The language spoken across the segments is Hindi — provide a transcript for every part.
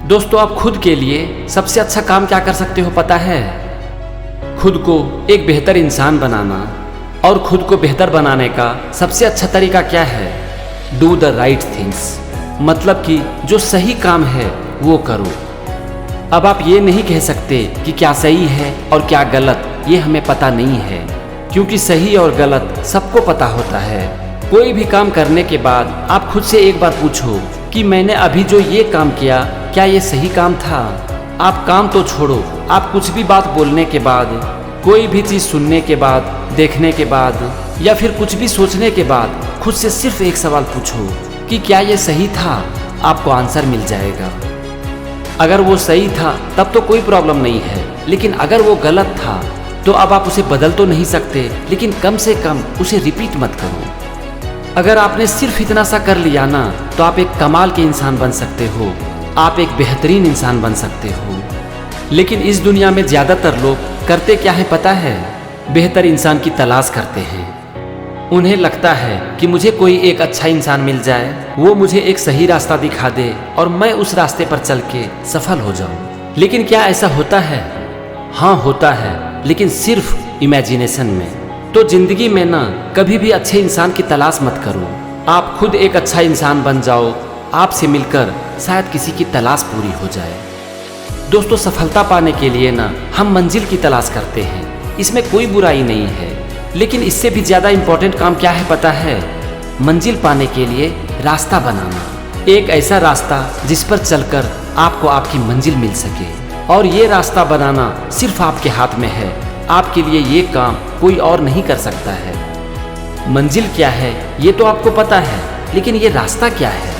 दोस्तों, आप खुद के लिए सबसे अच्छा काम क्या कर सकते हो पता है? खुद को एक बेहतर इंसान बनाना। और खुद को बेहतर बनाने का सबसे अच्छा तरीका क्या है? डू द राइट थिंग्स, मतलब कि जो सही काम है वो करो। अब आप ये नहीं कह सकते कि क्या सही है और क्या गलत, ये हमें पता नहीं है, क्योंकि सही और गलत सबको पता होता है। कोई भी काम करने के बाद आप खुद से एक बार पूछो कि मैंने अभी जो ये काम किया, क्या ये सही काम था? आप काम तो छोड़ो, आप कुछ भी बात बोलने के बाद, कोई भी चीज़ सुनने के बाद, देखने के बाद या फिर कुछ भी सोचने के बाद खुद से सिर्फ एक सवाल पूछो कि क्या ये सही था? आपको आंसर मिल जाएगा। अगर वो सही था तब तो कोई प्रॉब्लम नहीं है, लेकिन अगर वो गलत था तो अब आप उसे बदल तो नहीं सकते, लेकिन कम से कम उसे रिपीट मत करो। अगर आपने सिर्फ इतना सा कर लिया ना, तो आप एक कमाल के इंसान बन सकते हो, आप एक बेहतरीन इंसान बन सकते हो। लेकिन इस दुनिया में ज़्यादातर लोग करते क्या है पता है? बेहतर इंसान की तलाश करते हैं। उन्हें लगता है कि मुझे कोई एक अच्छा इंसान मिल जाए, वो मुझे एक सही रास्ता दिखा दे और मैं उस रास्ते पर चल के सफल हो जाऊं। लेकिन क्या ऐसा होता है? हाँ होता है, लेकिन सिर्फ इमेजिनेशन में। तो जिंदगी में ना कभी भी अच्छे इंसान की तलाश मत करो, आप खुद एक अच्छा इंसान बन जाओ। आपसे मिलकर शायद किसी की तलाश पूरी हो जाए। दोस्तों, सफलता पाने के लिए ना हम मंजिल की तलाश करते हैं, इसमें कोई बुराई नहीं है, लेकिन इससे भी ज़्यादा इम्पोर्टेंट काम क्या है पता है? मंजिल पाने के लिए रास्ता बनाना, एक ऐसा रास्ता जिस पर चलकर आपको आपकी मंजिल मिल सके। और ये रास्ता बनाना सिर्फ आपके हाथ में है, आपके लिए ये काम कोई और नहीं कर सकता है। मंजिल क्या है ये तो आपको पता है, लेकिन ये रास्ता क्या है?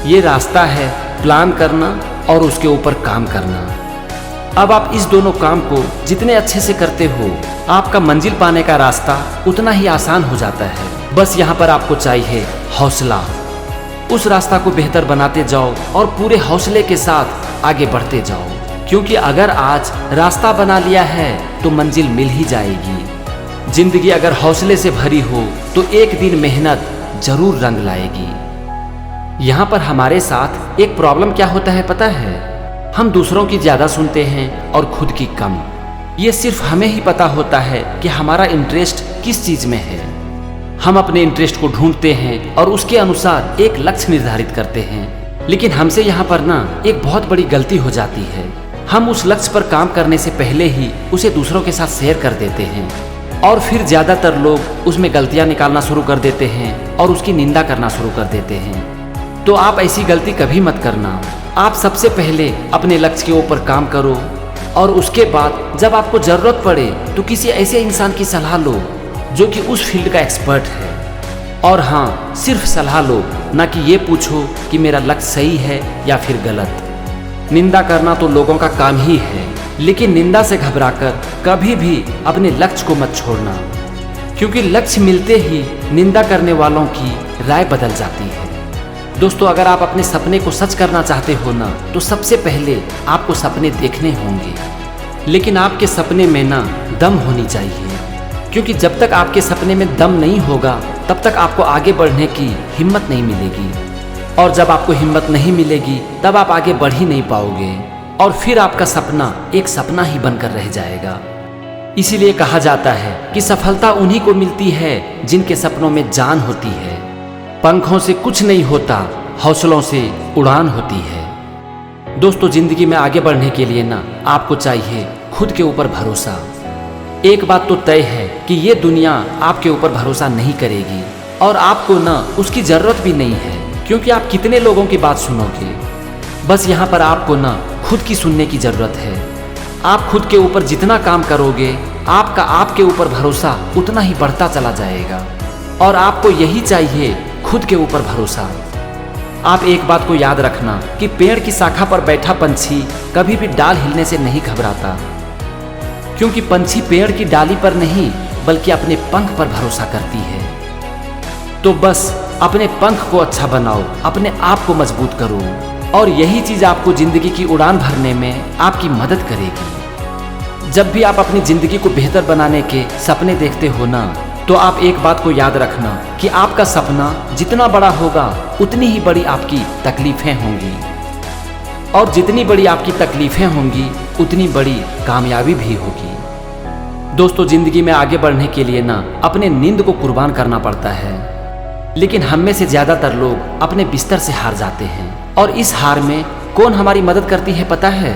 ये रास्ता है प्लान करना और उसके ऊपर काम करना। अब आप इस दोनों काम को जितने अच्छे से करते हो, आपका मंजिल पाने का रास्ता उतना ही आसान हो जाता है। बस यहाँ पर आपको चाहिए हौसला। उस रास्ता को बेहतर बनाते जाओ और पूरे हौसले के साथ आगे बढ़ते जाओ, क्योंकि अगर आज रास्ता बना लिया है तो मंजिल मिल ही जाएगी। जिंदगी अगर हौसले से भरी हो तो एक दिन मेहनत जरूर रंग लाएगी। यहाँ पर हमारे साथ एक प्रॉब्लम क्या होता है पता है? हम दूसरों की ज़्यादा सुनते हैं और खुद की कम। ये सिर्फ हमें ही पता होता है कि हमारा इंटरेस्ट किस चीज़ में है। हम अपने इंटरेस्ट को ढूंढते हैं और उसके अनुसार एक लक्ष्य निर्धारित करते हैं। लेकिन हमसे यहाँ पर ना एक बहुत बड़ी गलती हो जाती है। हम उस लक्ष्य पर काम करने से पहले ही उसे दूसरों के साथ शेयर कर देते हैं, और फिर ज़्यादातर लोग उसमें गलतियाँ निकालना शुरू कर देते हैं और उसकी निंदा करना शुरू कर देते हैं। तो आप ऐसी गलती कभी मत करना। आप सबसे पहले अपने लक्ष्य के ऊपर काम करो, और उसके बाद जब आपको ज़रूरत पड़े तो किसी ऐसे इंसान की सलाह लो जो कि उस फील्ड का एक्सपर्ट है। और हाँ, सिर्फ सलाह लो, ना कि ये पूछो कि मेरा लक्ष्य सही है या फिर गलत। निंदा करना तो लोगों का काम ही है, लेकिन निंदा से घबराकर कभी भी अपने लक्ष्य को मत छोड़ना, क्योंकि लक्ष्य मिलते ही निंदा करने वालों की राय बदल जाती है। दोस्तों, अगर आप अपने सपने को सच करना चाहते हो ना, तो सबसे पहले आपको सपने देखने होंगे, लेकिन आपके सपने में ना दम होनी चाहिए, क्योंकि जब तक आपके सपने में दम नहीं होगा तब तक आपको आगे बढ़ने की हिम्मत नहीं मिलेगी, और जब आपको हिम्मत नहीं मिलेगी तब आप आगे बढ़ ही नहीं पाओगे, और फिर आपका सपना एक सपना ही बनकर रह जाएगा। इसीलिए कहा जाता है कि सफलता उन्हीं को मिलती है जिनके सपनों में जान होती है। पंखों से कुछ नहीं होता, हौसलों से उड़ान होती है। दोस्तों, जिंदगी में आगे बढ़ने के लिए ना आपको चाहिए खुद के ऊपर भरोसा। एक बात तो तय है कि ये दुनिया आपके ऊपर भरोसा नहीं करेगी, और आपको ना उसकी ज़रूरत भी नहीं है, क्योंकि आप कितने लोगों की बात सुनोगे। बस यहाँ पर आपको ना खुद की सुनने की ज़रूरत है। आप खुद के ऊपर जितना काम करोगे, आपका आपके ऊपर भरोसा उतना ही बढ़ता चला जाएगा, और आपको यही चाहिए, खुद के ऊपर भरोसा। आप एक बात को याद रखना कि पेड़ की शाखा पर बैठा पंछी कभी भी डाल हिलने से नहीं घबराता, क्योंकि पंछी पेड़ की डाली पर नहीं बल्कि अपने पंख पर भरोसा करती है। तो बस अपने पंख को अच्छा बनाओ, अपने आप को मजबूत करो, और यही चीज़ आपको जिंदगी की उड़ान भरने में आपकी मदद करेगी। जब भी आप अपनी जिंदगी को बेहतर बनाने के सपने देखते हो ना, तो आप एक बात को याद रखना कि आपका सपना जितना बड़ा होगा उतनी ही बड़ी आपकी तकलीफें होंगी। और जितनी बड़ी आपकी तकलीफें होंगी उतनी बड़ी कामयाबी भी होगी। दोस्तों, जिंदगी में आगे बढ़ने के लिए ना अपने नींद को कुर्बान करना पड़ता है, लेकिन हम में से ज्यादातर लोग अपने बिस्तर से हार जाते हैं। और इस हार में कौन हमारी मदद करती है पता है?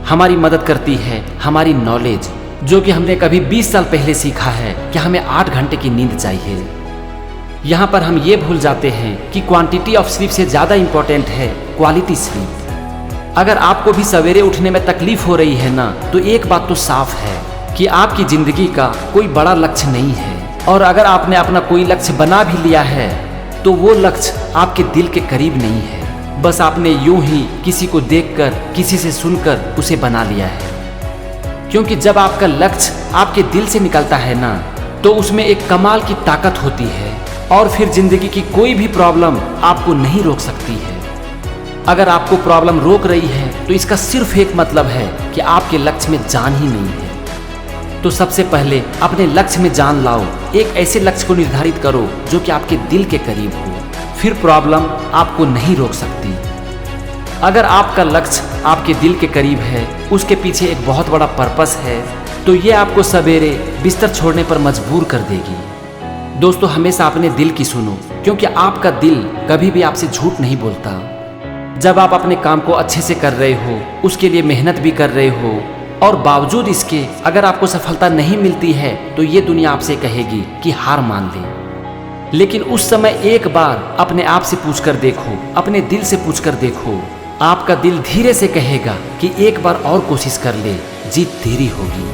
हमारी मदद करती है हमारी नॉलेज, जो कि हमने कभी 20 साल पहले सीखा है कि हमें 8 घंटे की नींद चाहिए। यहाँ पर हम ये भूल जाते हैं कि क्वांटिटी ऑफ स्लीप से ज़्यादा इंपॉर्टेंट है क्वालिटी स्लीप। अगर आपको भी सवेरे उठने में तकलीफ हो रही है ना, तो एक बात तो साफ है कि आपकी ज़िंदगी का कोई बड़ा लक्ष्य नहीं है। और अगर आपने अपना कोई लक्ष्य बना भी लिया है तो वो लक्ष्य आपके दिल के करीब नहीं है, बस आपने यूं ही किसी को देखकर, किसी से सुनकर उसे बना लिया है। क्योंकि जब आपका लक्ष्य आपके दिल से निकलता है ना, तो उसमें एक कमाल की ताकत होती है और फिर जिंदगी की कोई भी प्रॉब्लम आपको नहीं रोक सकती है। अगर आपको प्रॉब्लम रोक रही है तो इसका सिर्फ एक मतलब है कि आपके लक्ष्य में जान ही नहीं है। तो सबसे पहले अपने लक्ष्य में जान लाओ, एक ऐसे लक्ष्य को निर्धारित करो जो कि आपके दिल के करीब हो, फिर प्रॉब्लम आपको नहीं रोक सकती। अगर आपका लक्ष्य आपके दिल के करीब है, उसके पीछे एक बहुत बड़ा पर्पस है, तो ये आपको सवेरे बिस्तर छोड़ने पर मजबूर कर देगी। दोस्तों, हमेशा अपने दिल की सुनो, क्योंकि आपका दिल कभी भी आपसे झूठ नहीं बोलता। जब आप अपने काम को अच्छे से कर रहे हो, उसके लिए मेहनत भी कर रहे हो, और बावजूद इसके अगर आपको सफलता नहीं मिलती है तो ये दुनिया आपसे कहेगी कि हार मान ले। लेकिन उस समय एक बार अपने आप से पूछकर देखो, अपने दिल से पूछकर देखो, आपका दिल धीरे से कहेगा कि एक बार और कोशिश कर ले, जीत तेरी होगी।